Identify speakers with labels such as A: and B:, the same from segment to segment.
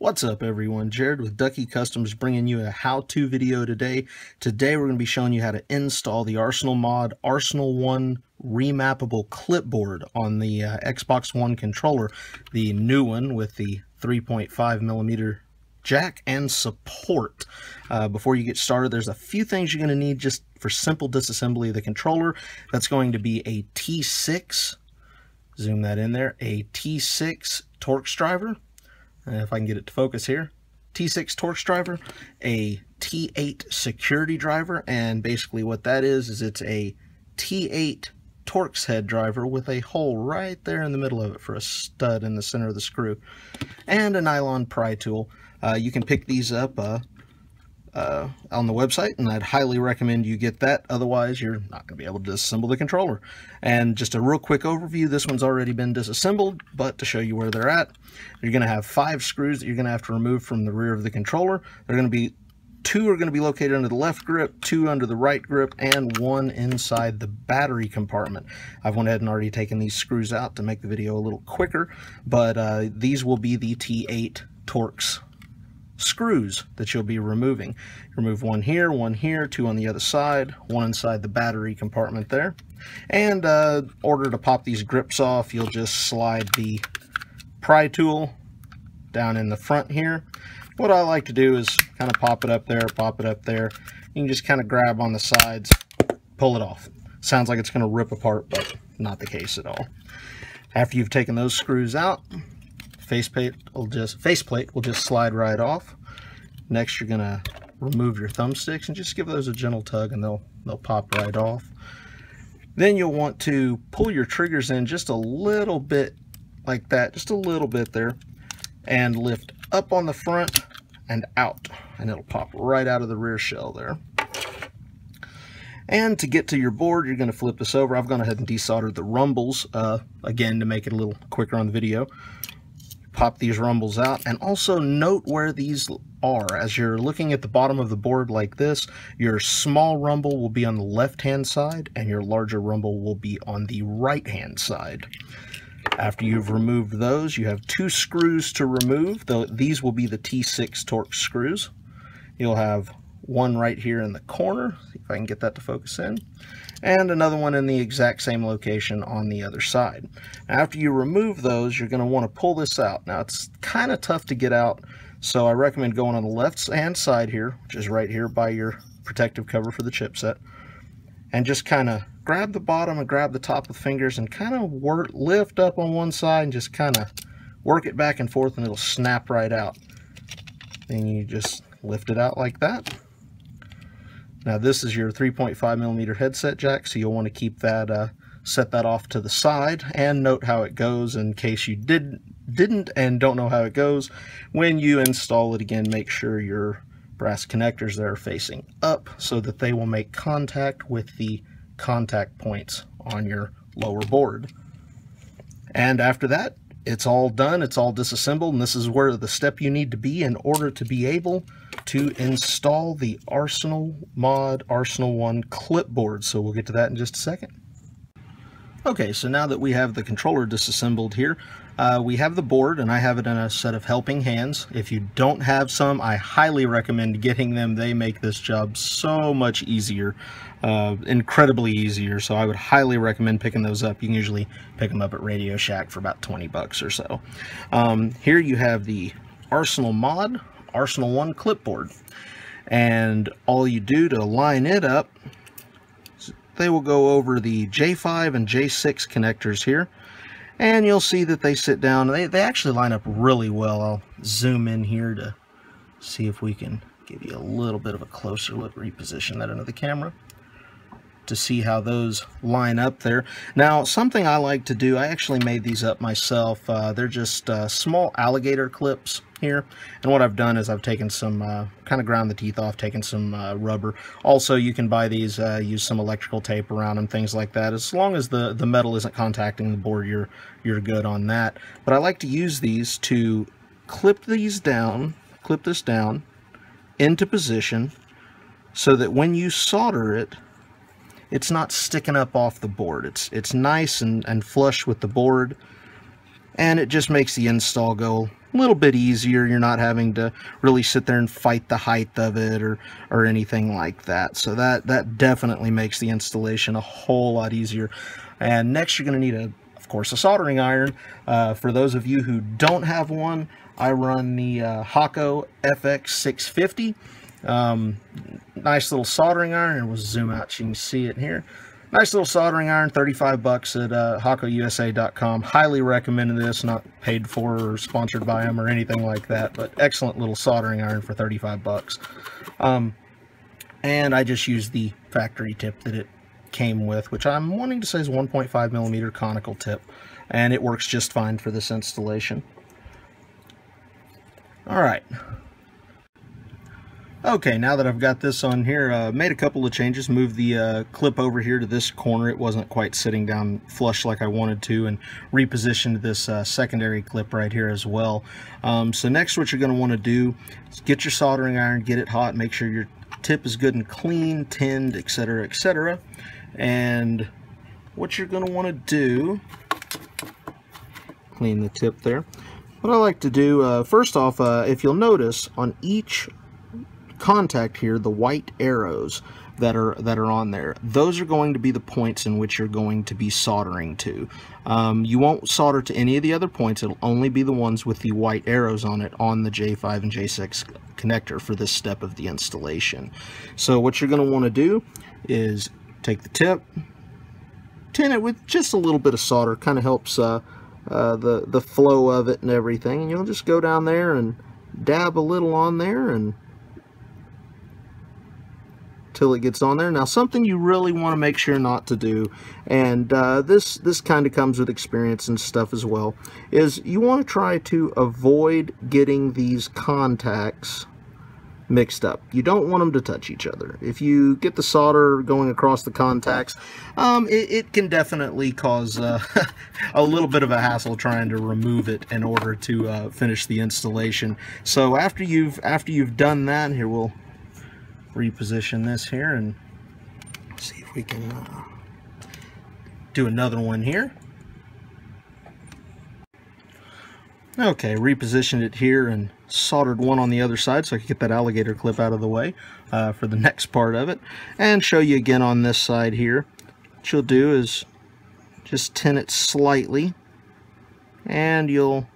A: What's up everyone, Jared with Ducky Customs bringing you a how-to video today. Today we're going to be showing you how to install the Arsenal mod Arsenal One remappable clipboard on the Xbox One controller, the new one with the 3.5mm jack and support. Before you get started, there's a few things you're going to need just for simple disassembly of the controller. That's going to be a T6, zoom that in there, a T6 Torx driver. If I can get it to focus here, T6 Torx driver, a T8 security driver, and basically what that is it's a T8 Torx head driver with a hole right there in the middle of it for a stud in the center of the screw, and a nylon pry tool. You can pick these up on the website, and I'd highly recommend you get that. Otherwise, you're not going to be able to disassemble the controller. And just a real quick overview, this one's already been disassembled, but to show you where they're at, you're going to have 5 screws that you're going to have to remove from the rear of the controller. They're going to be 2 are going to be located under the left grip, 2 under the right grip, and 1 inside the battery compartment. I've went ahead and already taken these screws out to make the video a little quicker, but these will be the T8 Torx screws that you'll be removing. Remove 1 here, 2 on the other side, 1 inside the battery compartment there. And in order to pop these grips off, you'll just slide the pry tool down in the front here. What I like to do is kind of pop it up there. You can just kind of grab on the sides, pull it off. Sounds like it's going to rip apart, but not the case at all. After you've taken those screws out, faceplate will just slide right off. Next, you're gonna remove your thumbsticks and just give those a gentle tug, and they'll pop right off. Then you'll want to pull your triggers in just a little bit like that, just a little bit there, and lift up on the front and out, and it'll pop right out of the rear shell there. And to get to your board, you're going to flip this over. I've gone ahead and desoldered the rumbles again to make it a little quicker on the video. Pop these rumbles out, and also note where these are. As you're looking at the bottom of the board like this, your small rumble will be on the left hand side and your larger rumble will be on the right hand side. After you've removed those, you have 2 screws to remove. These will be the T6 Torx screws. You'll have 1 right here in the corner, see if I can get that to focus in, and another one in the exact same location on the other side. After you remove those, you're going to want to pull this out. Now, it's kind of tough to get out, so I recommend going on the left hand side here, which is right here by your protective cover for the chipset, and just kind of grab the bottom and grab the top with fingers and kind of lift up on one side and just kind of work it back and forth, and it'll snap right out. Then you just lift it out like that. Now this is your 3.5mm headset jack, so you'll want to keep that, set that off to the side, and note how it goes in case you didn't and don't know how it goes. When you install it again, make sure your brass connectors there are facing up so that they will make contact with the contact points on your lower board. And after that, it's all done, it's all disassembled, and this is where the step you need to be in order to be able to install the Arsenal mod Arsenal One clipboard. So we'll get to that in just a second. Okay, so now that we have the controller disassembled here, we have the board, and I have it in a set of helping hands. If you don't have some, I highly recommend getting them. They make this job so much easier, incredibly easier, so I would highly recommend picking those up. You can usually pick them up at Radio Shack for about 20 bucks or so. Here you have the Arsenal mod Arsenal One clipboard, and all you do to line it up, they will go over the J5 and J6 connectors here, and you'll see that they sit down. They actually line up really well. I'll zoom in here to see if we can give you a little bit of a closer look, reposition that into the camera to see how those line up there. Now, something I like to do, I actually made these up myself. They're just small alligator clips here, and what I've done is I've taken some, kind of ground the teeth off, taken some rubber. Also, you can buy these, use some electrical tape around them, things like that. As long as the metal isn't contacting the board, you're good on that. But I like to use these to clip this down into position so that when you solder it, it's not sticking up off the board. It's nice and flush with the board. and it just makes the install go a little bit easier. You're not having to really sit there and fight the height of it or anything like that. So that definitely makes the installation a whole lot easier. And next you're going to need, of course, a soldering iron. For those of you who don't have one, I run the Hakko FX650. Nice little soldering iron, and we'll zoom out so you can see it here. Nice little soldering iron, 35 bucks at HakkoUSA.com. Highly recommend this, not paid for or sponsored by them or anything like that, but excellent little soldering iron for 35 bucks. And I just used the factory tip that it came with, which I'm wanting to say is 1.5 millimeter conical tip, and it works just fine for this installation. All right. Okay, now that I've got this on here, made a couple of changes. Moved the clip over here to this corner. It wasn't quite sitting down flush like I wanted to, and repositioned this secondary clip right here as well. So next what you're going to want to do is get your soldering iron, get it hot, make sure your tip is good and clean, tinned, etc., etc. And what you're going to want to do, clean the tip there. What I like to do, first off, if you'll notice on each contact here, the white arrows that are on there, those are going to be the points in which you're going to be soldering to. You won't solder to any of the other points. It'll only be the ones with the white arrows on it on the J5 and J6 connector for this step of the installation. So what you're going to want to do is take the tip, tin it with just a little bit of solder, kind of helps the flow of it and everything, and you'll just go down there and dab a little on there and till it gets on there. Now, something you really want to make sure not to do, and this kind of comes with experience and stuff as well, is you want to try to avoid getting these contacts mixed up. You don't want them to touch each other. If you get the solder going across the contacts, it can definitely cause a little bit of a hassle trying to remove it in order to finish the installation. So after you've done that, here we'll reposition this here and see if we can do another one here. Okay, repositioned it here and soldered one on the other side so I can get that alligator clip out of the way for the next part of it, and show you again on this side here. What you'll do is just tin it slightly, and you'll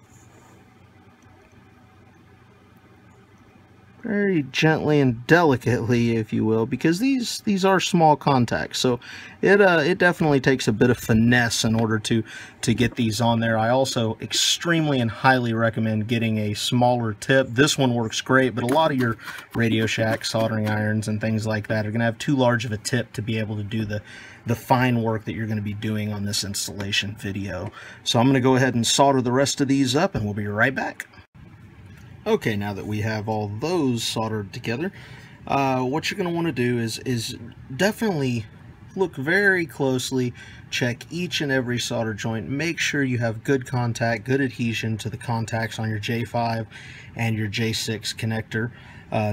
A: very gently and delicately, if you will, because these are small contacts, so it definitely takes a bit of finesse in order to get these on there. I also extremely and highly recommend getting a smaller tip. This one works great, but a lot of your Radio Shack soldering irons and things like that are going to have too large of a tip to be able to do the fine work that you're going to be doing on this installation video. So I'm going to go ahead and solder the rest of these up, and we'll be right back. Okay, now that we have all those soldered together, what you're going to want to do is definitely look very closely, check each and every solder joint, make sure you have good contact, good adhesion to the contacts on your J5 and your J6 connector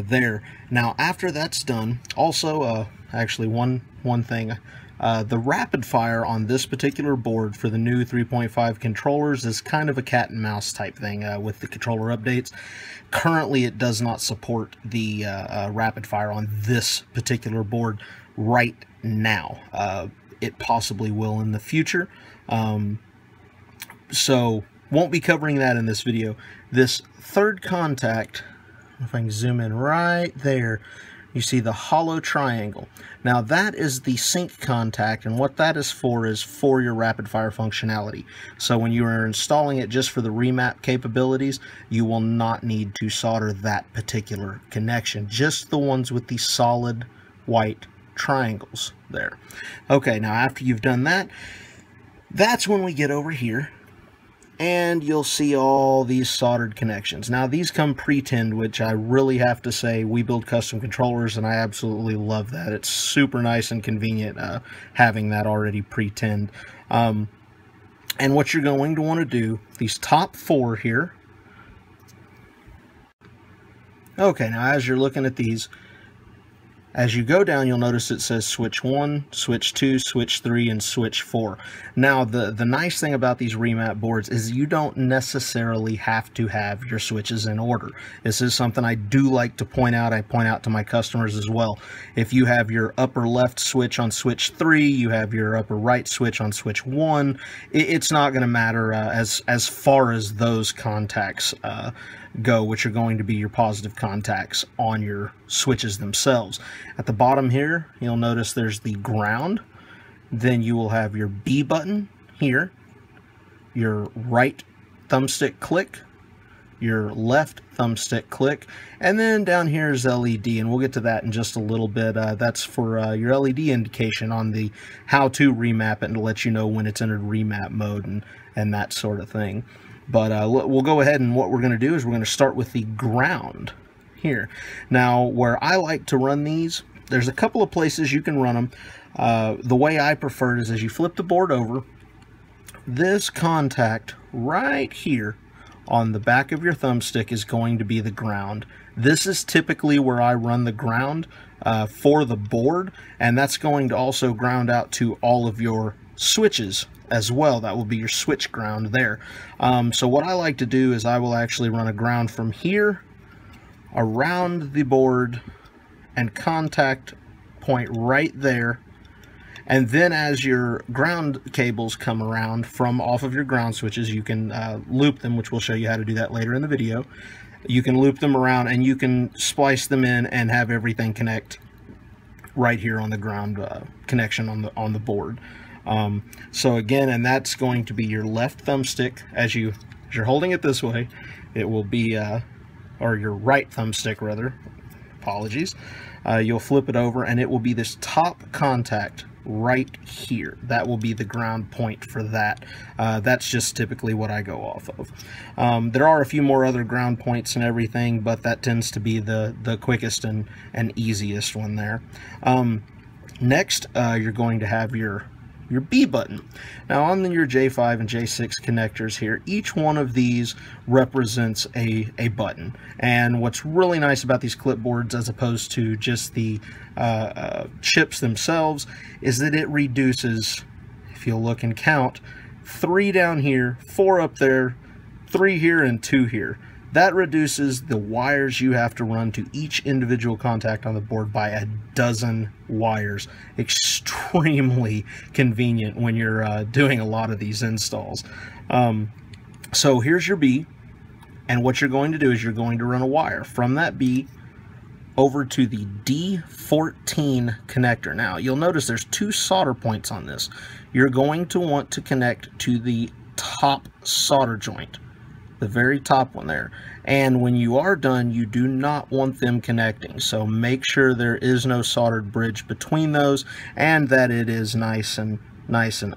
A: there. Now, after that's done, also, actually one thing, the rapid fire on this particular board for the new 3.5 controllers is kind of a cat and mouse type thing with the controller updates. Currently, it does not support the rapid fire on this particular board right now. It possibly will in the future. So, won't be covering that in this video. This third contact, if I can zoom in right there, you see the hollow triangle. Now that is the sync contact, and what that is for your rapid fire functionality. So when you are installing it just for the remap capabilities, you will not need to solder that particular connection, just the ones with the solid white triangles there. Okay, now after you've done that, that's when we get over here, and you'll see all these soldered connections. Now these come pre-tinned, which I really have to say, we build custom controllers and I absolutely love that. It's super nice and convenient having that already pre-tinned. And what you're going to want to do, these top four here. Okay, now as you're looking at these, As you go down, you'll notice it says switch 1, switch 2, switch 3, and switch 4. Now, the nice thing about these remap boards is you don't necessarily have to have your switches in order. This is something I do like to point out. I point out to my customers as well. If you have your upper left switch on switch 3, you have your upper right switch on switch 1, it's not going to matter as far as those contacts go, which are going to be your positive contacts on your switches themselves. At the bottom here, you'll notice there's the ground. Then you will have your B button here, your right thumbstick click, your left thumbstick click, and then down here is LED, and we'll get to that in just a little bit. That's for your LED indication on the how to remap it and to let you know when it's entered remap mode and that sort of thing. But we'll go ahead, and what we're going to do is we're going to start with the ground here. Now, where I like to run these, there's a couple of places you can run them. The way I prefer it is as you flip the board over, this contact right here on the back of your thumbstick is going to be the ground. This is typically where I run the ground for the board, and that's going to also ground out to all of your switches as well. That will be your switch ground there. So what I like to do is I will actually run a ground from here around the board and contact point right there, and then as your ground cables come around from off of your ground switches, you can loop them, which we'll show you how to do that later in the video. You can loop them around and you can splice them in and have everything connect right here on the ground connection on the board. So again, and that's going to be your left thumbstick. As you're holding it this way, it will be or your right thumbstick rather, apologies. You'll flip it over and it will be this top contact right here. That will be the ground point for that. That's just typically what I go off of. There are a few more other ground points and everything, but that tends to be the quickest and easiest one there. Next, you're going to have your B button. Now on your J5 and J6 connectors here, each one of these represents a button. And what's really nice about these clipboards as opposed to just the chips themselves is that it reduces, if you'll look and count, 3 down here, 4 up there, 3 here, and 2 here. That reduces the wires you have to run to each individual contact on the board by a dozen wires. Extremely convenient when you're doing a lot of these installs. So here's your B, and what you're going to do is you're going to run a wire from that B over to the D14 connector. Now you'll notice there's 2 solder points on this. You're going to want to connect to the top solder joint, the very top one there, and when you are done, you do not want them connecting, so make sure there is no soldered bridge between those and that it is nice and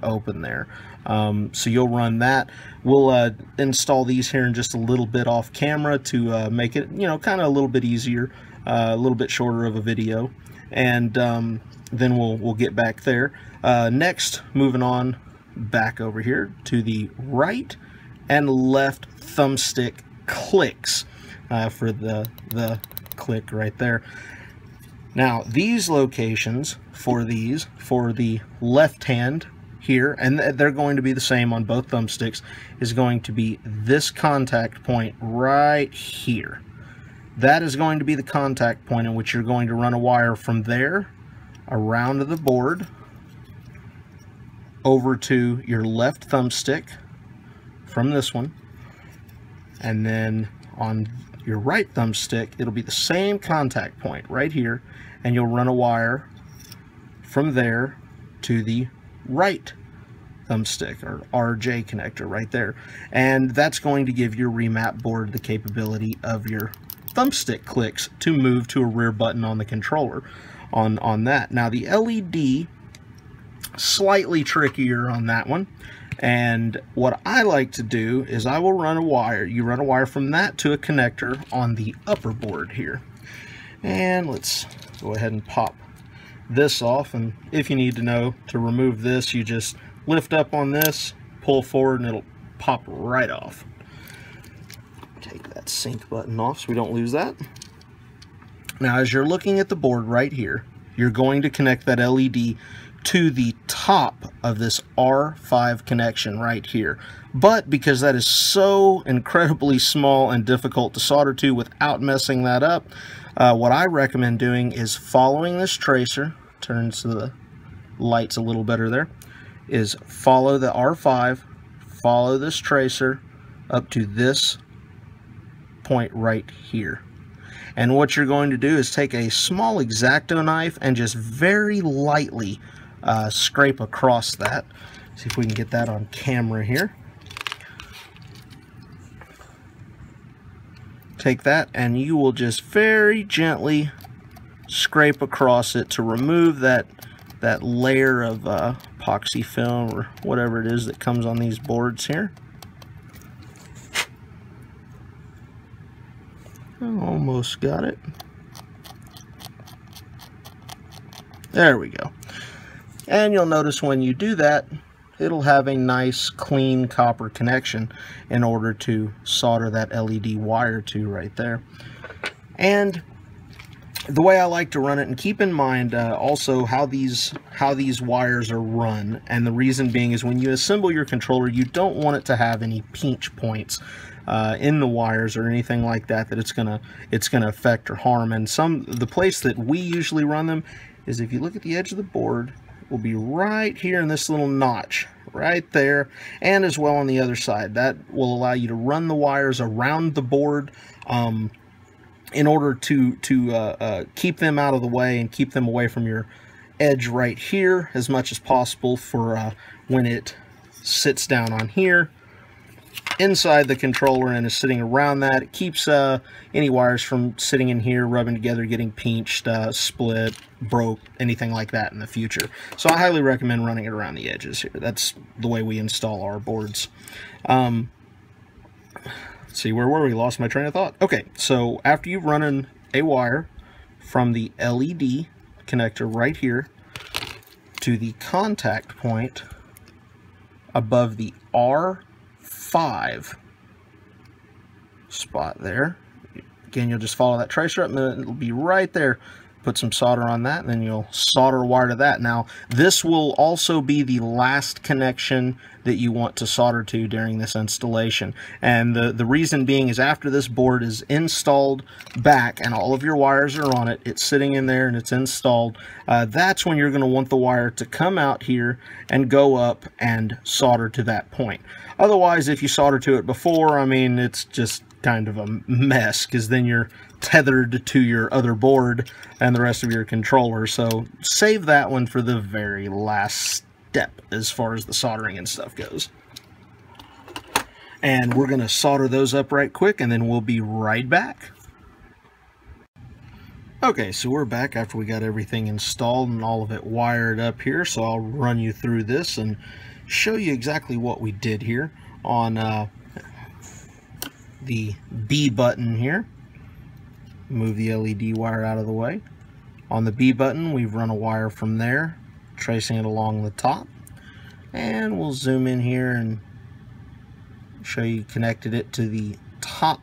A: open there. So you'll run that. We'll install these here in just a little bit off camera to make it, you know, kind of a little bit easier, a little bit shorter of a video, and then we'll get back there. Next, moving on back over here to the right and left thumbstick clicks for the click right there. Now these locations for the left hand here, and they're going to be the same on both thumbsticks, is going to be this contact point right here. That is going to be the contact point in which you're going to run a wire from there around the board over to your left thumbstick from this one, and then on your right thumbstick it'll be the same contact point right here, and you'll run a wire from there to the right thumbstick or RJ connector right there, and that's going to give your remap board the capability of your thumbstick clicks to move to a rear button on the controller on that. Now the LED, slightly trickier on that one. And what I like to do is I will run a wire. You run a wire from that to a connector on the upper board here. And let's go ahead and pop this off. And if you need to know to remove this, you just lift up on this, pull forward, and it'll pop right off. Take that sync button off so we don't lose that. Now, as you're looking at the board right here, you're going to connect that LED to the top of this R5 connection right here. But because that is so incredibly small and difficult to solder to without messing that up, what I recommend doing is following this tracer. Turn so the light's a little better there. Is follow the R5, follow this tracer up to this point right here. And what you're going to do is take a small X-Acto knife and just very lightly scrape across that. See if we can get that on camera here. Take that and you will just very gently scrape across it to remove that layer of epoxy film or whatever it is that comes on these boards here. Almost got it. There we go. And you'll notice when you do that, it'll have a nice clean copper connection in order to solder that LED wire to right there. And the way I like to run it, and keep in mind also how these wires are run, and the reason being is when you assemble your controller, you don't want it to have any pinch points in the wires or anything like that it's gonna affect or harm. And the place that we usually run them is, if you look at the edge of the board, it will be right here in this little notch right there, and as well on the other side. That will allow you to run the wires around the board in order to keep them out of the way and keep them away from your edge right here as much as possible for when it sits down on here inside the controller and is sitting around that. It keeps any wires from sitting in here, rubbing together, getting pinched, split, broke, anything like that in the future. So I highly recommend running it around the edges here. That's the way we install our boards. Let's see, where were we? Lost my train of thought. Okay, so after you've run a wire from the LED connector right here to the contact point above the R5 spot there, again, you'll just follow that tracer up and then it'll be right there. Put some solder on that and then you'll solder a wire to that. Now, this will also be the last connection that you want to solder to during this installation. And the reason being is, after this board is installed back and all of your wires are on it, it's sitting in there and it's installed, that's when you're going to want the wire to come out here and go up and solder to that point. Otherwise, if you solder to it before, I mean, it's just kind of a mess, because then you're tethered to your other board and the rest of your controller. So save that one for the very last step as far as the soldering and stuff goes. And we're going to solder those up right quick and then we'll be right back. Okay, so we're back after we got everything installed and all of it wired up here. So I'll run you through this and show you exactly what we did here on the B button here. Move the LED wire out of the way. On the B button, we've run a wire from there, tracing it along the top. And we'll zoom in here and show you connected it to the top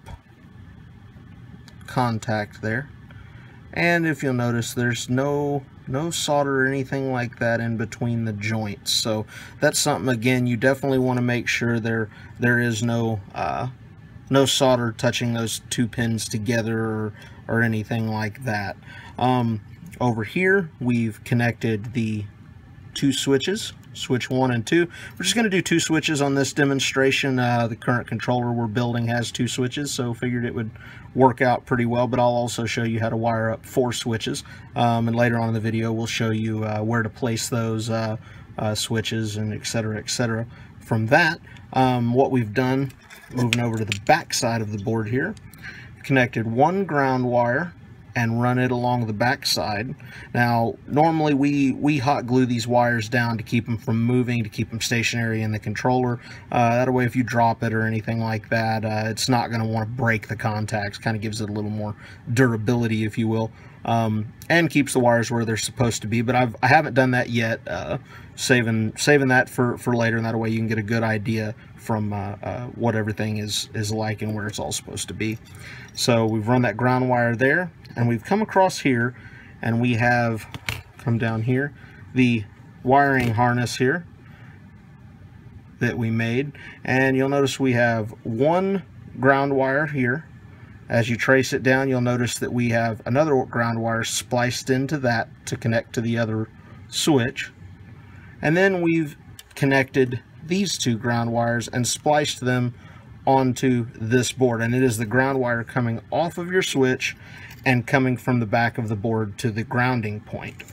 A: contact there. And if you'll notice, there's no solder or anything like that in between the joints. So that's something, again, you definitely want to make sure there is no solder touching those two pins together or anything like that. Over here, we've connected the two switches, switch 1 and 2. We're just going to do 2 switches on this demonstration. The current controller we're building has 2 switches, so figured it would work out pretty well, but I'll also show you how to wire up 4 switches. And later on in the video, we'll show you where to place those switches and etc., etc. From that, what we've done, moving over to the back side of the board here, connected 1 ground wire and run it along the back side. Now, normally we hot glue these wires down to keep them from moving, to keep them stationary in the controller. That way, if you drop it or anything like that, it's not going to want to break the contacts. Kind of gives it a little more durability, if you will, and keeps the wires where they're supposed to be. But I haven't done that yet. Saving that for later, and that way you can get a good idea from what everything is like and where it's all supposed to be. So we've run that ground wire there, and we've come across here, and we have come down here, the wiring harness here that we made, and you'll notice we have one ground wire here. As you trace it down, you'll notice that we have another ground wire spliced into that to connect to the other switch, and then we've connected these two ground wires and spliced them onto this board, and it is the ground wire coming off of your switch and coming from the back of the board to the grounding point,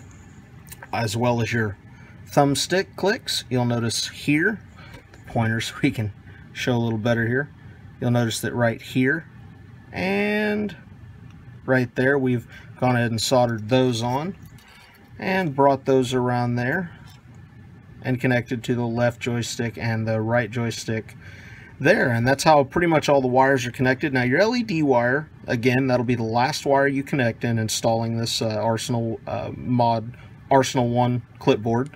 A: as well as your thumbstick clicks. You'll notice here, the pointer so we can show a little better here, you'll notice that right here and right there we've gone ahead and soldered those on and brought those around there and connected to the left joystick and the right joystick there, and that's how pretty much all the wires are connected. Now your LED wire, again, that'll be the last wire you connect in installing this Arsenal Arsenal 1 clipboard.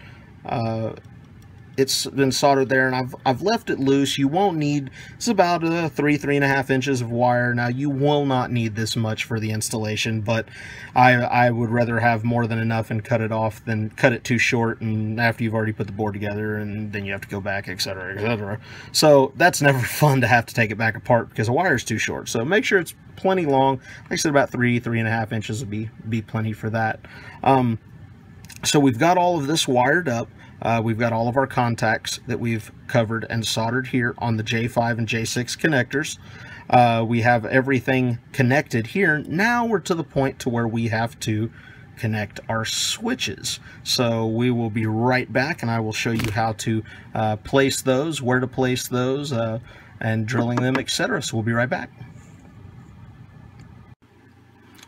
A: It's been soldered there, and I've left it loose. You won't need, it's about 3.5 inches of wire. Now you will not need this much for the installation, but I would rather have more than enough and cut it off than cut it too short, and after you've already put the board together and then you have to go back, etc., etc. So that's never fun to have to take it back apart because the wire is too short. So make sure it's plenty long. Like I said, about 3.5 inches would be plenty for that. So we've got all of this wired up. We've got all of our contacts that we've covered and soldered here on the J5 and J6 connectors. We have everything connected here. Now we're to the point to where we have to connect our switches. So we will be right back, and I will show you how to place those, where to place those, and drilling them, etc. So we'll be right back.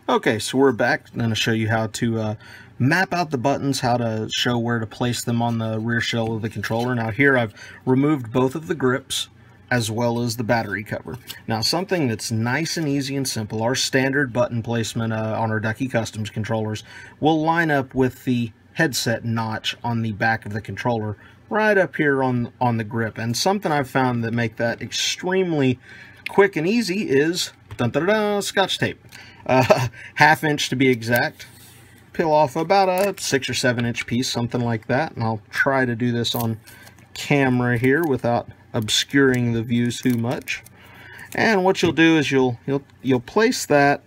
A: Okay, so we're back. I'm going to show you how to map out the buttons, how to show where to place them on the rear shell of the controller. Now here I've removed both of the grips as well as the battery cover. Now something that's nice and easy and simple, our standard button placement on our Ducky Customs controllers will line up with the headset notch on the back of the controller right up here on the grip. And something I've found that make that extremely quick and easy is Scotch tape. 1/2 inch to be exact. Peel off about a 6 or 7 inch piece, something like that, and I'll try to do this on camera here without obscuring the views too much. And what you'll do is you'll place that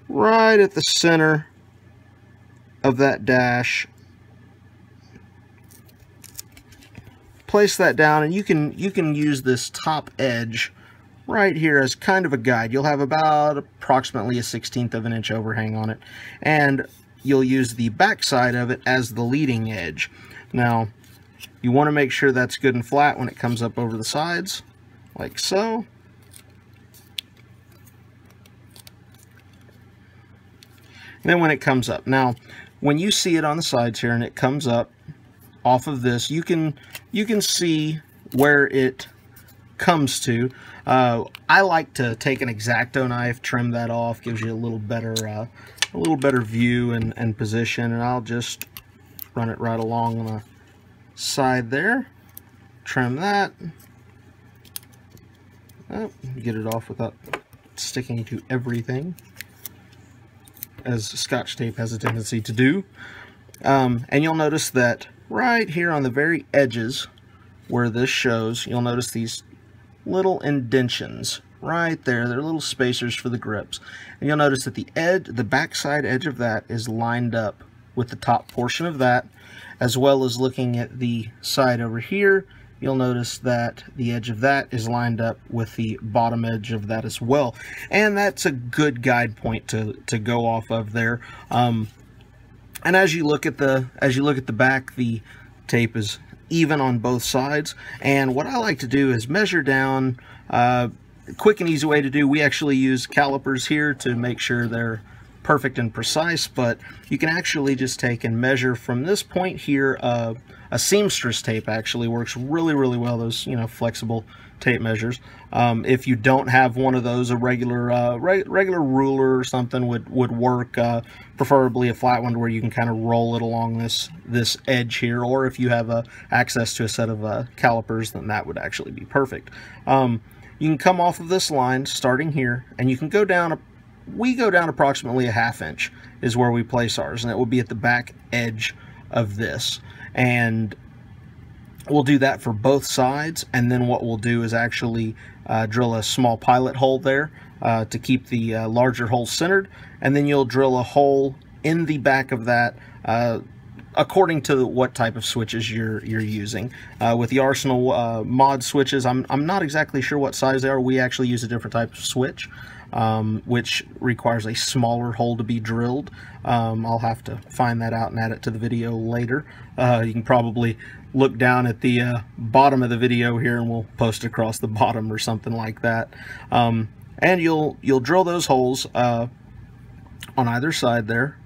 A: right at the center of that dash. Place that down, and you can use this top edge right here as kind of a guide. You'll have about approximately a 1/16 of an inch overhang on it, and you'll use the back side of it as the leading edge. Now you want to make sure that's good and flat when it comes up over the sides, like so. And then when it comes up, now when you see it on the sides here and it comes up off of this, you can see where it comes to. I like to take an X-Acto knife, trim that off, gives you a little better view and position, and I'll just run it right along the side there, trim that, get it off without sticking to everything, as Scotch tape has a tendency to do. And you'll notice that right here on the very edges where this shows, you'll notice these little indentions right there. They're little spacers for the grips, and you'll notice that the backside edge of that is lined up with the top portion of that, as well as looking at the side over here, you'll notice that the edge of that is lined up with the bottom edge of that as well, and that's a good guide point to go off of there. And as you look at the back, the tape is even on both sides, and what I like to do is measure down. Quick and easy way to do, we actually use calipers here to make sure they're perfect and precise, but you can actually just take and measure from this point here. A seamstress tape actually works really well, those flexible tape measures. If you don't have one of those, a regular ruler or something would work, preferably a flat one where you can kind of roll it along this edge here, or if you have access to a set of calipers, then that would actually be perfect. You can come off of this line starting here, and you can go down we go down approximately a 1/2 inch is where we place ours, and it will be at the back edge of this. And we'll do that for both sides, and then what we'll do is actually drill a small pilot hole there to keep the larger hole centered, and then you'll drill a hole in the back of that according to what type of switches you're using. With the Arsenal mod switches, I'm not exactly sure what size they are. We actually use a different type of switch, which requires a smaller hole to be drilled. I'll have to find that out and add it to the video later. You can probably look down at the bottom of the video here, and we'll post it across the bottom or something like that. And you'll drill those holes on either side there.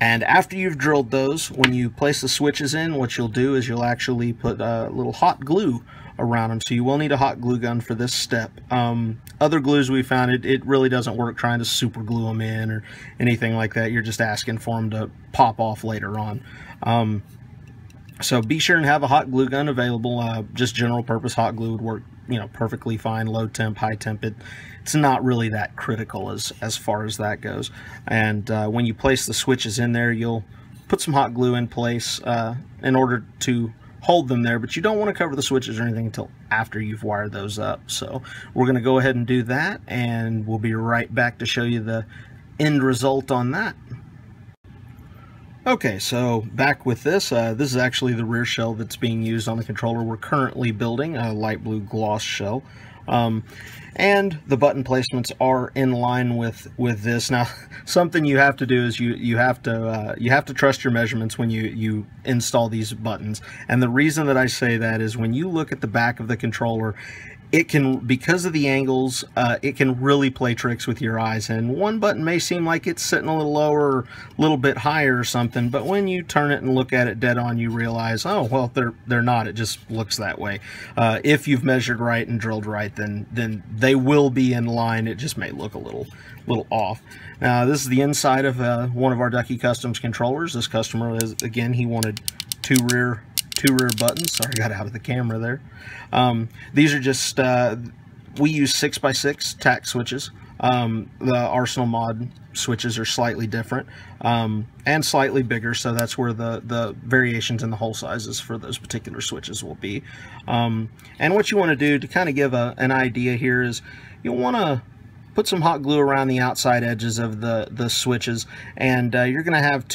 A: And after you've drilled those, when you place the switches in, what you'll do is you'll actually put a little hot glue around them. So you will need a hot glue gun for this step. Other glues we found, it really doesn't work trying to super glue them in or anything like that. You're just asking for them to pop off later on. So be sure and have a hot glue gun available. Just general purpose hot glue would work, you know, perfectly fine. Low temp, high temp, it's not really that critical as far as that goes. And when you place the switches in there, you'll put some hot glue in place in order to hold them there, but you don't want to cover the switches or anything until after you've wired those up. So we're going to go ahead and do that, and we'll be right back to show you the end result on that. Okay, so back with this. This is actually the rear shell that's being used on the controller we're currently building, a light blue gloss shell. And the button placements are in line with this. Now, something you have to do is you have to trust your measurements when you install these buttons. And the reason that I say that is when you look at the back of the controller, it can, because of the angles, it can really play tricks with your eyes. And one button may seem like it's sitting a little lower or a little bit higher or something, but when you turn it and look at it dead on, you realize, oh, well, they're not. It just looks that way. If you've measured right and drilled right, then they will be in line. It just may look a little off. Now, this is the inside of one of our Ducky Customs controllers. This customer, again, he wanted two rear buttons. Sorry, I got out of the camera there. These are just, we use 6x6 tack switches. The Arsenal mod switches are slightly different and slightly bigger, so that's where the variations in the hole sizes for those particular switches will be. And what you want to do to kind of give an idea here is you'll want to put some hot glue around the outside edges of the switches, and you're going to have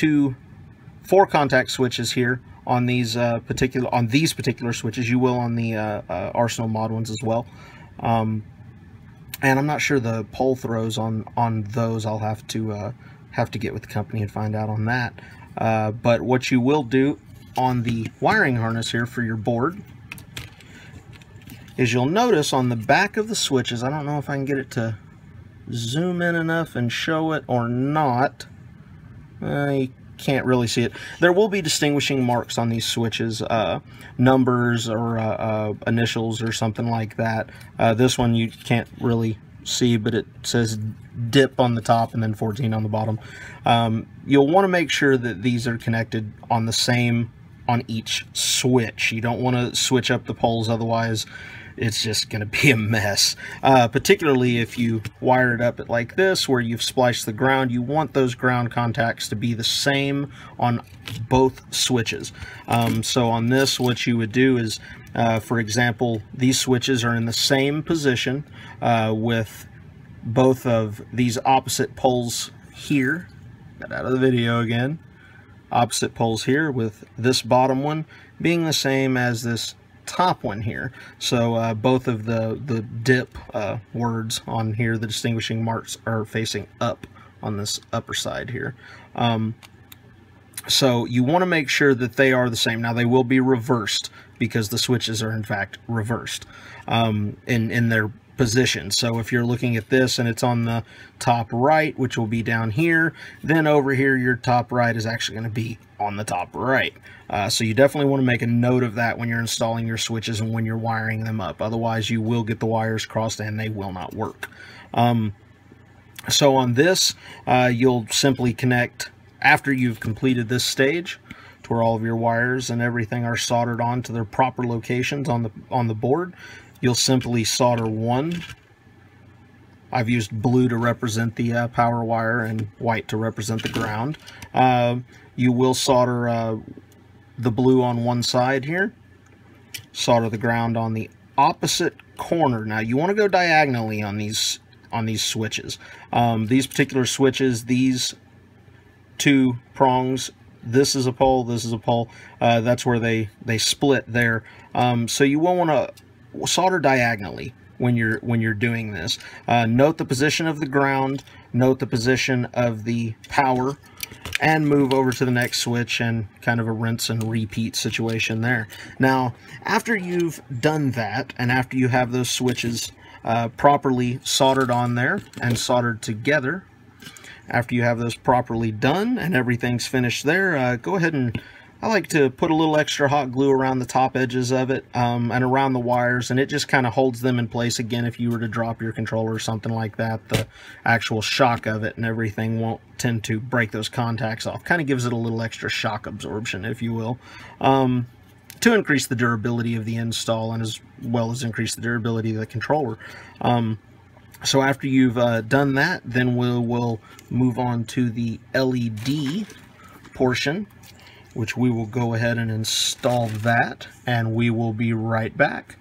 A: 4 contact switches here on these particular switches. You will on the Arsenal mod ones as well. And I'm not sure the pole throws on those. I'll have to get with the company and find out on that. But what you will do on the wiring harness here for your board is you'll notice on the back of the switches, I don't know if I can get it to zoom in enough and show it or not. You can't really see it. There will be distinguishing marks on these switches, numbers or initials or something like that. This one you can't really see, but it says dip on the top and then 14 on the bottom. You'll want to make sure that these are connected on the same on each switch. You don't want to switch up the poles, otherwise it's just going to be a mess. Particularly if you wire it up like this, where you've spliced the ground, you want those ground contacts to be the same on both switches. So on this, what you would do is, for example, these switches are in the same position with both of these opposite poles here. Got out of the video again. Opposite poles here, with this bottom one being the same as this top one here. So both of the dip words on here, the distinguishing marks, are facing up on this upper side here. So you want to make sure that they are the same. Now, they will be reversed because the switches are in fact reversed in their position. So if you're looking at this and it's on the top right, which will be down here, then over here your top right is actually going to be on the top right. So you definitely want to make a note of that when you're installing your switches and when you're wiring them up. Otherwise you will get the wires crossed and they will not work. So on this, you'll simply connect, after you've completed this stage, to where all of your wires and everything are soldered on to their proper locations on the board. You'll simply solder one I've used blue to represent the power wire and white to represent the ground. You will solder the blue on one side here, solder the ground on the opposite corner. Now you want to go diagonally on these switches. These particular switches, these two prongs, this is a pole, this is a pole, that's where they split there. So you won't want to solder diagonally when you're doing this. Note the position of the ground, note the position of the power, and move over to the next switch, and kind of a rinse and repeat situation there. Now, after you've done that, and after you have those switches properly soldered on there and soldered together, after you have those properly done and everything's finished there, go ahead and, I like to put a little extra hot glue around the top edges of it and around the wires, and it just kind of holds them in place. Again, if you were to drop your controller or something like that, the actual shock of it and everything won't tend to break those contacts off. Kind of gives it a little extra shock absorption, if you will, to increase the durability of the install, and as well as increase the durability of the controller. So after you've done that, then we'll move on to the LED portion, which we will go ahead and install that, and we will be right back.